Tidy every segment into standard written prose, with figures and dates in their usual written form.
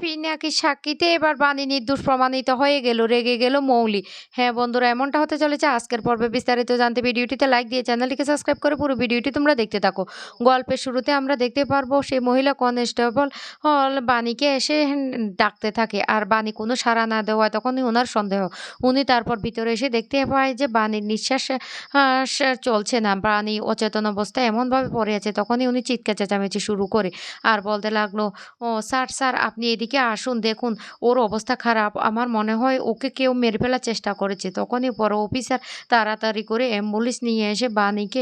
পিনাকি সাক্ষীতে এবার বাণী নির্দোষ প্রমাণিত হয়ে গেল, রেগে গেল মৌলি। হ্যাঁ বন্ধুরা, এমনটা হতে চলেছে আজকের পর্বে। বিস্তারিত জানতে ভিডিওটিতে লাইক দিয়ে চ্যানেলটিকে সাবস্ক্রাইব করে পুরো ভিডিওটি তোমরা দেখতে থাকো। গল্পের শুরুতে আমরা দেখতে পারবো সেই মহিলা কনস্টেবল বাণীকে এসে ডাকতে থাকে, আর বাণী কোনো সাড়া না দেওয়ায় তখনই ওনার সন্দেহ। উনি তারপর ভিতরে এসে দেখতে পায় যে বাণীর নিঃশ্বাস চলছে না, বাণী অচেতন অবস্থায় এমনভাবে পড়ে আছে। তখনই উনি চিৎকার চেঁচামেচি শুরু করে আর বলতে লাগলো, ও স্যার, স্যার আপনি এদিকে আসুন, দেখুন ওর অবস্থা খারাপ। আমার মনে হয় ওকে কেউ মেরে ফেলার চেষ্টা করেছে। তখনই বড় অফিসার তাড়াতাড়ি করে অ্যাম্বুলেন্স নিয়ে এসে বাণীকে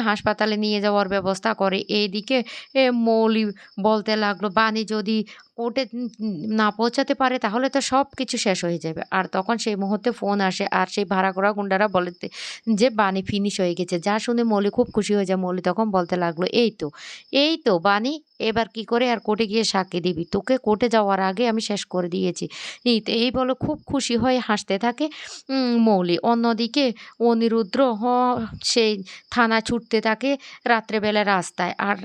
হাসপাতালে নিয়ে যাওয়ার ব্যবস্থা করে। এইদিকে মৌলি বলতে লাগলো, বাণী যদি কোর্টে না পৌঁছাতে পারে তাহলে তো সব কিছু শেষ হয়ে যাবে। আর তখন সেই মুহূর্তে ফোন আসে, আর সেই ভাড়া করা গুন্ডারা বলে যে বাণী ফিনিশ হয়ে গেছে। যা শুনে মৌলি খুব খুশি হয়ে যায়। মৌলি তখন বলতে লাগলো, এই তো বাণী, এবার কি করে আর কোর্টে গিয়ে সাক্ষী দিবি? তোকে কোর্টে যাওয়ার আগে আমি শেষ করে দিয়েছি। এই বলে খুব খুশি হয়ে হাসতে থাকে মৌলি। অন্যদিকে অনিরুদ্র সেই থানা ছুটতে থাকে রাত্রেবেলা রাস্তায়, আর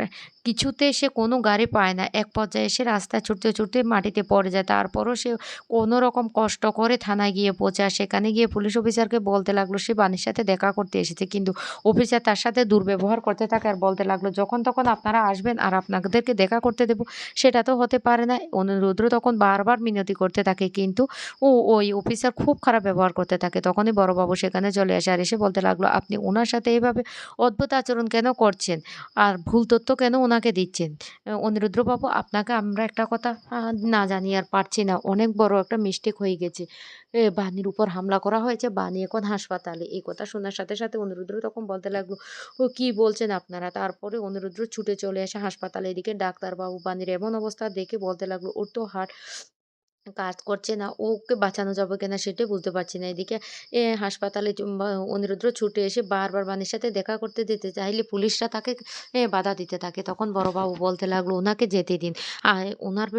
কিছুতে সে কোনো গাড়ি পায় না। এক পর্যায়ে এসে রাস্তায় ছুটতে ছুটতে মাটিতে পড়ে যায়। তারপরও সে কোনো রকম কষ্ট করে থানায় গিয়ে পৌঁছায়। সেখানে গিয়ে পুলিশ অফিসারকে বলতে লাগলো সে বাণীর সাথে দেখা করতে এসেছে, কিন্তু অফিসার তার সাথে দুর্ব্যবহার করতে থাকে আর বলতে লাগলো, যখন তখন আপনারা আসবেন আর আপনাদেরকে দেখা করতে দেব, সেটা তো হতে পারে না। অনিরুদ্র তখন বারবার মিনতি করতে থাকে, কিন্তু ওই অফিসার খুব খারাপ ব্যবহার করতে থাকে। তখনই বড়বাবু সেখানে চলে আসে, আর এসে বলতে লাগলো, আপনি ওনার সাথে এভাবে অদ্ভুত আচরণ কেন করছেন আর ভুল তথ্য কেন ওনাকে দিচ্ছেন? অনিরুদ্রবাবু, আপনাকে আমরা একটা কথা না জানিয়ে আর পারছি না। অনেক বড় একটা মিস্টেক হয়ে গেছে। বাণীর উপর হামলা করা হয়েছে। বাণী এখন হাসপাতালে। এই কথা শোনার সাথে সাথে অনিরুদ্র তখন বলতে লাগলো, ও কি বলছেন আপনারা? তারপরে অনিরুদ্র ছুটে চলে আসে হাসপাতালে। এদিকে ডাক্তারবাবু বাণীর এমন অবস্থা দেখে বলতে লাগলো, ওর তো হার্ট কাজ করছে না। ওকে বাঁচানো যাবে কিনা সেটাই বুঝতে পারছি না। এদিকে হাসপাতালে অনিরুদ্র ছুটে এসে বারবার বাণীর সাথে দেখা করতে দিতে চাইলে পুলিশরা তাকে বাধা দিতে থাকে। তখন বড়বাবু বলতে লাগলো, ওনাকে যেতে দিন। ওনার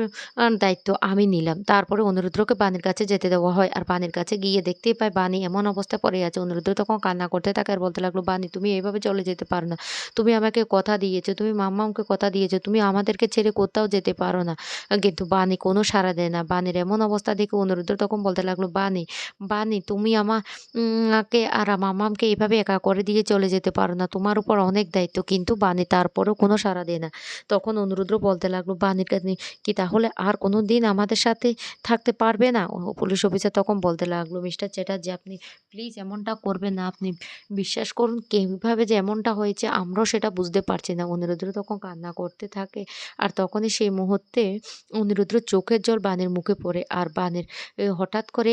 দায়িত্ব আমি নিলাম। তারপরে অনিরুদ্রকে বাণীর কাছে যেতে দেওয়া হয়, আর বাণীর কাছে গিয়ে দেখতেই পায় বাণী এমন অবস্থায় পড়ে আছে। অনিরুদ্র তখন কান্না করতে থাকে আর বলতে লাগলো, বাণী তুমি এভাবে চলে যেতে পারো না। তুমি আমাকে কথা দিয়েছো, তুমি মাম্মামকে কথা দিয়েছো, তুমি আমাদেরকে ছেড়ে কোথাও যেতে পারো না। কিন্তু বাণী কোনো সাড়া দেয় না। বাণীর এমন অবস্থা দেখে অনিরুদ্ধ তখন বলতে লাগলো, বাণী, বাণী তুমি কে আর মামামকে এভাবে একা করে দিয়ে চলে যেতে পারো না। তোমার উপর অনেক দায়িত্ব। কিন্তু বাণী তারপরেও কোনো সাড়া দেয় না। তখন অনিরুদ্র বলতে লাগলো, বাণীর কাছে কি তাহলে আর কোনো দিন আমাদের সাথে থাকতে পারবে না? পুলিশ অফিসার তখন বলতে লাগলো, মিস্টার চ্যাটার্জি আপনি প্লিজ এমনটা করবেন না। আপনি বিশ্বাস করুন কিভাবে যে এমনটা হয়েছে আমরাও সেটা বুঝতে পারছি না। অনিরুদ্র তখন কান্না করতে থাকে, আর তখনই সেই মুহূর্তে অনিরুদ্ধর চোখের জল বানের মুখে পড়ে, আর বানের হঠাৎ করে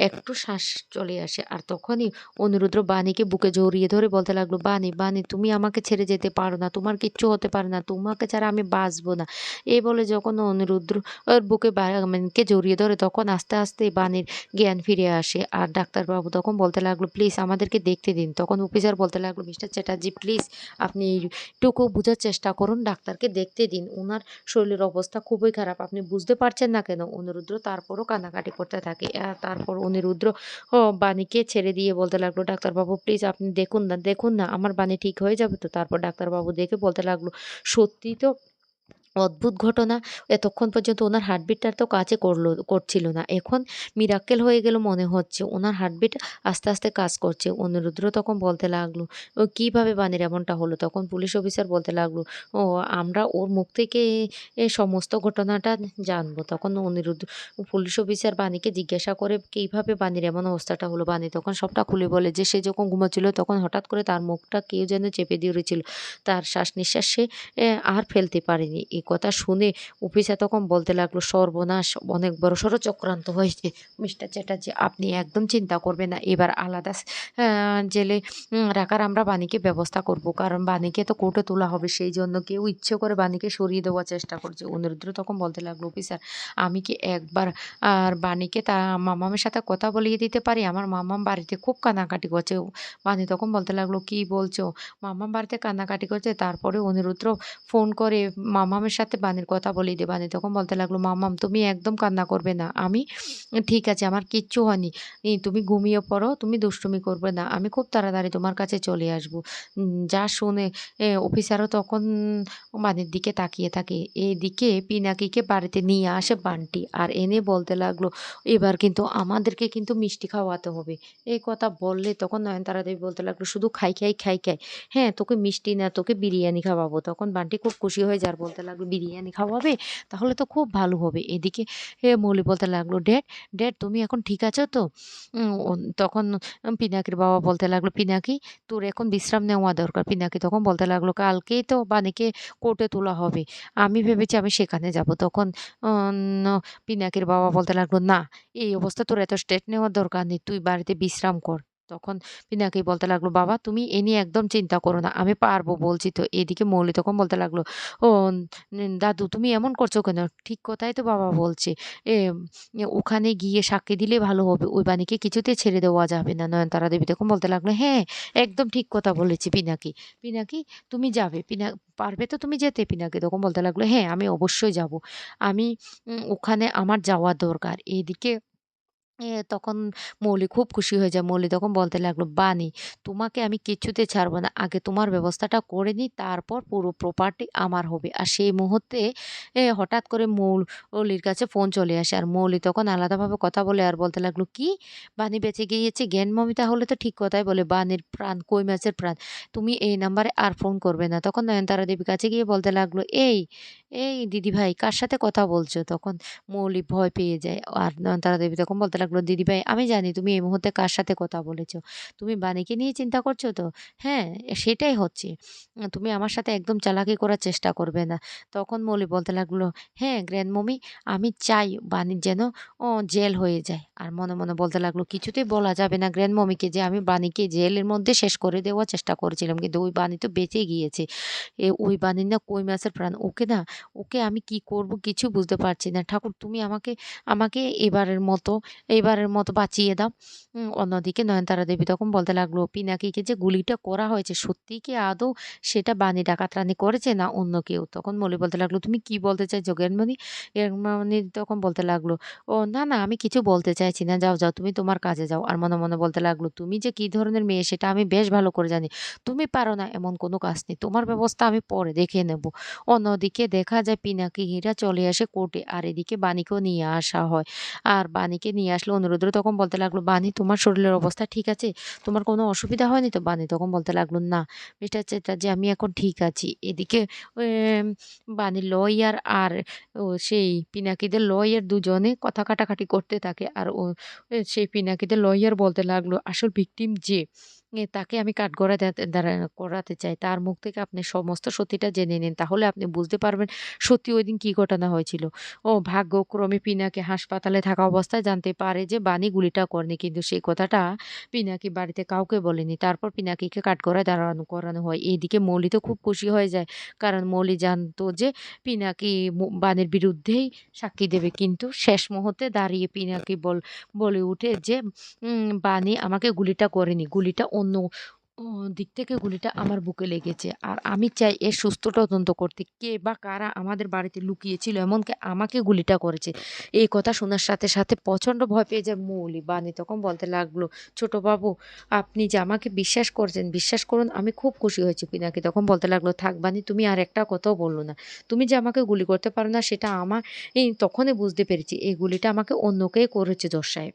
একটু শ্বাস চলে আসে। আর তখনই অনিরুদ্ধ বাণীকে বুকে জড়িয়ে ধরে বলতে লাগলো, বাণী, বাণী তুমি আমাকে ছেড়ে যেতে পারো না। তোমার কিচ্ছু হতে পারে না। তোমাকে ছাড়া আমি বাঁচবো না। এই বলে যখন অনিরুদ্ধ ওর বুকে বাণীকে জড়িয়ে ধরে, তখন আস্তে আস্তে বাণীর জ্ঞান ফিরে আসে। আর ডাক্তারবাবু তখন বলতে লাগলো, প্লিজ আমাদেরকে দেখতে দিন। তখন অফিসার বলতে লাগলো, মিস্টার চ্যাটার্জি প্লিজ আপনি এইটুকু বুঝার চেষ্টা করুন, ডাক্তারকে দেখতে দিন। উনার শরীরের অবস্থা খুবই খারাপ। আপনি বুঝতে পারছেন না কেন? অনিরুদ্র তারপরও কান্নাকাটি করতে থাকে। তারপর অনিরুদ্র বাণীকে ছেড়ে দিয়ে বলতে লাগলো, ডাক্তারবাবু প্লিজ আপনি দেখুন না, দেখুন না আমার বাণী ঠিক হয়ে যাবে তো? তারপর ডাক্তারবাবু দেখে বলতে লাগলো, সত্যিই তো অদ্ভুত ঘটনা। এতক্ষণ পর্যন্ত ওনার হার্টবিটটা তো কাজই করছিল না। এখন মিরাক্কেল হয়ে গেল মনে হচ্ছে। ওনার হার্টবিট আস্তে, আস্তে কাজ করছে। অনিরুদ্র তখন বলতে লাগলো, কিভাবে বাণীর এমনটা হলো? তখন পুলিশ অফিসার বলতে লাগলো, ও আমরা ওর মুখ থেকে সমস্ত ঘটনাটা জানবো। তখন পুলিশ অফিসার বাণীকে জিজ্ঞাসা করে, কিভাবে বাণীর এমন অবস্থাটা হলো? বাণী তখন সবটা খুলে বলে যে সে যখন ঘুমাচ্ছিল তখন হঠাৎ করে তার মুখটা কেউ যেন চেপে ধরেছিল। তার শ্বাস-নিঃশ্বাস সে আর ফেলতে পারেনি। এই কথা শুনে অফিসার তখন বলতে লাগলো, সর্বনাশ! অনেক বড়সড় চক্রান্ত হয়েছে। মিস্টার চ্যাটার্জি আপনি একদম চিন্তা করবেন না। এবার আলাদা জেলে রাখার আমরা বাণীকে ব্যবস্থা করব। কারণ বাণীকে তো কোর্টে তোলা হবে। সেই জন্য কেউ ইচ্ছে করে বাণীকে সরিয়ে দেওয়ার চেষ্টা করছে। অনিরুদ্ধ তখন বলতে লাগলো, অফিসার আমি কি একবার আর বাণীকে তার মামামের সাথে কথা বলিয়ে দিতে পারি? আমার মামাম বাড়িতে খুব কান্নাকাটি করছে। বাণী তখন বলতে লাগলো, কি বলছো? মামাম বাড়িতে কান্নাকাটি করছে? তারপরে অনিরুদ্ধ ফোন করে মামামের মামামের সাথে বানির কথা বলে দিয়ে বানি তখন বলতে লাগলো, "মামাম তুমি একদম কান্না করবে না। আমি ঠিক আছে, আমার কিচ্ছু হয়নি। তুমি ঘুমিয়ে পড়ো, তুমি দুষ্টুমি করবে না। আমি খুব তাড়াতাড়ি তোমার কাছে চলে আসবো।" যা শুনে অফিসারও তখন বানির দিকে তাকিয়ে থাকে। এইদিকে পিনাকিকে বাড়িতে নিয়ে আসে বান্টি। আর এনে বলতে লাগলো, "এবার কিন্তু আমাদেরকে কিন্তু মিষ্টি খাওয়াতে হবে।" এই কথা বললে তখন নয়নতারা দেবী বলতে লাগলো, "শুধু খাই, খাই, খাই, খাই। হ্যাঁ, তোকে মিষ্টি না, তোকে বিরিয়ানি খাওয়াবো।" তখন বান্টি খুব খুশি হয়ে যায় আর বলতে লাগলো, "বিরিয়ানি খাওয়াবে? তাহলে তো খুব ভালো হবে।" এদিকে মৌলি বলতে লাগলো, "ড্যাড, ড্যাড তুমি এখন ঠিক আছো তো?" তখন পিনাকির বাবা বলতে লাগলো, "পিনাকি তোর এখন বিশ্রাম নেওয়া দরকার।" পিনাকি তখন বলতে লাগলো, "কালকেই তো বানিকে কোর্টে তোলা হবে। আমি ভেবেছি আমি সেখানে যাবো।" তখন ন পিনাকির বাবা বলতে লাগলো, "না, এই অবস্থায় তোর এত স্ট্রেস নেওয়ার দরকার নেই। তুই বাড়িতে বিশ্রাম কর।" তখন পিনাকি বলতে লাগলো, "বাবা তুমি এ নিয়ে একদম চিন্তা করো না। আমি পারবো বলছি তো।" এদিকে মৌলি তখন বলতে লাগলো, "ও দাদু তুমি এমন করছো কেন? ঠিক কথাই তো বাবা বলছে। এম ওখানে গিয়ে সাক্ষী দিলে ভালো হবে। ওই বাণীকে কিছুতেই ছেড়ে দেওয়া যাবে না।" নয়নতারা দেবী তখন বলতে লাগলো, "হ্যাঁ, একদম ঠিক কথা বলেছে পিনাকি। পিনাকি তুমি যাবে। পারবে তো তুমি যেতে?" পিনাকি তখন বলতে লাগলো, "হ্যাঁ, আমি অবশ্যই যাবো। আমি ওখানে আমার যাওয়া দরকার।" এদিকে তখন মৌলি খুব খুশি হয়ে যায়। মৌলি তখন বলতে লাগলো, "বানি, তোমাকে আমি কিছুতে ছাড়বো না। আগে তোমার ব্যবস্থাটা করে নিই, তারপর পুরো প্রপার্টি আমার হবে।" আর সেই মুহূর্তে হঠাৎ করে মৌলির কাছে ফোন চলে আসে। আর মৌলি তখন আলাদাভাবে কথা বলে আর বলতে লাগলো, "কি? বানি বেঁচে গিয়েছে? জ্ঞানমমি তাহলে তো ঠিক কথাই বলে। বানির প্রাণ, কই মাছের প্রাণ। তুমি এই নাম্বারে আর ফোন করবে না।" তখন নয়নতারা দেবীর কাছে গিয়ে বলতে লাগলো, এই দিদিভাই কার সাথে কথা বলছো?" তখন মৌলি ভয় পেয়ে যায়। আর নয়নতারা দেবী তখন বলতে লাগলো, "দিদিভাই আমি জানি তুমি এই মুহূর্তে কার সাথে কথা বলেছ। তুমি বাণীকে নিয়ে চিন্তা করছো তো? হ্যাঁ, সেটাই হচ্ছে। তুমি আমার সাথে একদম চালাকি করার চেষ্টা করবে না।" তখন মৌলি বলতে লাগলো, "হ্যাঁ, গ্র্যান্ডমমি আমি চাই বাণীর যেন জেল হয়ে যায়।" আর মনে, মনে বলতে লাগলো, "কিছুতেই বলা যাবে না গ্র্যান্ডমমিকে যে আমি বাণীকে জেলের মধ্যে শেষ করে দেওয়ার চেষ্টা করেছিলাম। কিন্তু ওই বাণী তো বেঁচে গিয়েছে। ওই বাণীর না কই মাছের প্রাণ। ওকে আমি কি করব কিছু বুঝতে পারছি না। ঠাকুর তুমি আমাকে আমাকে এবারের মতো বাঁচিয়ে দাও।" অন্যদিকে নয়নতারা দেবী তখন বলতে লাগলো, "পিনাকিকে যে গুলিটা করা হয়েছে সত্যিই কি আদৌ সেটা বানি ডাকাতরানী করেছে না অন্য কেউ?" তখন মলি বলতে লাগলো, "তুমি কি বলতে চাইছো জ্ঞানমণি?" জ্ঞানমণি তখন বলতে লাগলো, "ও না, না আমি কিছু বলতে চাইছি না। যাও, যাও তুমি তোমার কাজে যাও।" আর মনে, মনে বলতে লাগলো, "তুমি যে কি ধরনের মেয়ে সেটা আমি বেশ ভালো করে জানি। তুমি পারো না এমন কোনো কাজ নেই। তোমার ব্যবস্থা আমি পরে দেখে নেব।" অন্যদিকে দেখা যায় পিনাকি হীরা চলে আসে কোর্টে। আর এদিকে বাণীকেও নিয়ে আসা হয়। আর বাণীকে নিয়ে আসলে অনুরোধ তখন বলতে লাগলো, "বাণী তোমার শরীরের অবস্থা ঠিক আছে? তোমার কোনো অসুবিধা হয়নি তো?" বাণী তখন বলতে লাগলো, "না, মিস্টার চ্যাটার্জি আমি এখন ঠিক আছি।" এদিকে এম বাণীর লয়ার আর সেই পিনাকিদের লয়ার দুজনে কথা কাটাকাটি করতে থাকে। আর সেই পিনাকিদের লয়ার বলতে লাগলো, "আসল ভিকটিম যে তাকে আমি কাঠগড়ায় দাঁড়া করাতে চাই। তার মুখ থেকে আপনি সমস্ত সত্যিটা জেনে নিন। তাহলে আপনি বুঝতে পারবেন সত্যি ঐদিন কি ঘটনা হয়েছিল।" ভাগ্যক্রমে পিনাকি হাসপাতালে থাকা অবস্থায় জানতে পারে যে বানি গুলিটা করেনি। কিন্তু সেই কথাটা পিনাকি বাড়িতে কাউকে বলেনি। তারপর পিনাকিকে কাঠগড়ায় করানো হয়। এদিকে মৌলি তো খুব খুশি হয়ে যায়। কারণ মৌলি জানতো যে পিনাকি বানির বিরুদ্ধেই সাক্ষী দেবে। কিন্তু শেষ মুহূর্তে দাঁড়িয়ে পিনাকি বলে উঠে যে, "বানি আমাকে গুলিটা করেনি। গুলিটা অন্য দিক থেকে গুলিটা আমার বুকে লেগেছে। আর আমি চাই এর সুষ্ঠু তদন্ত করতে। কে বা কারা আমাদের বাড়িতে লুকিয়েছিল এমনকি আমাকে গুলিটা করেছে।" এই কথা শোনার সাথে, সাথে প্রচণ্ড ভয় পেয়ে যায় মৌলি। বানি তখন বলতে লাগলো, "ছোট বাবু আপনি যে আমাকে বিশ্বাস করছেন, বিশ্বাস করুন আমি খুব খুশি হয়েছি।" পিনাকি তখন বলতে লাগলো, "থাক বানি তুমি আর একটা কথাও বললো না। তুমি যে আমাকে গুলি করতে পারো না সেটা আমার তখনই বুঝতে পেরেছি। এই গুলিটা আমাকে অন্য কেউ করেছে জজ সাহেব।"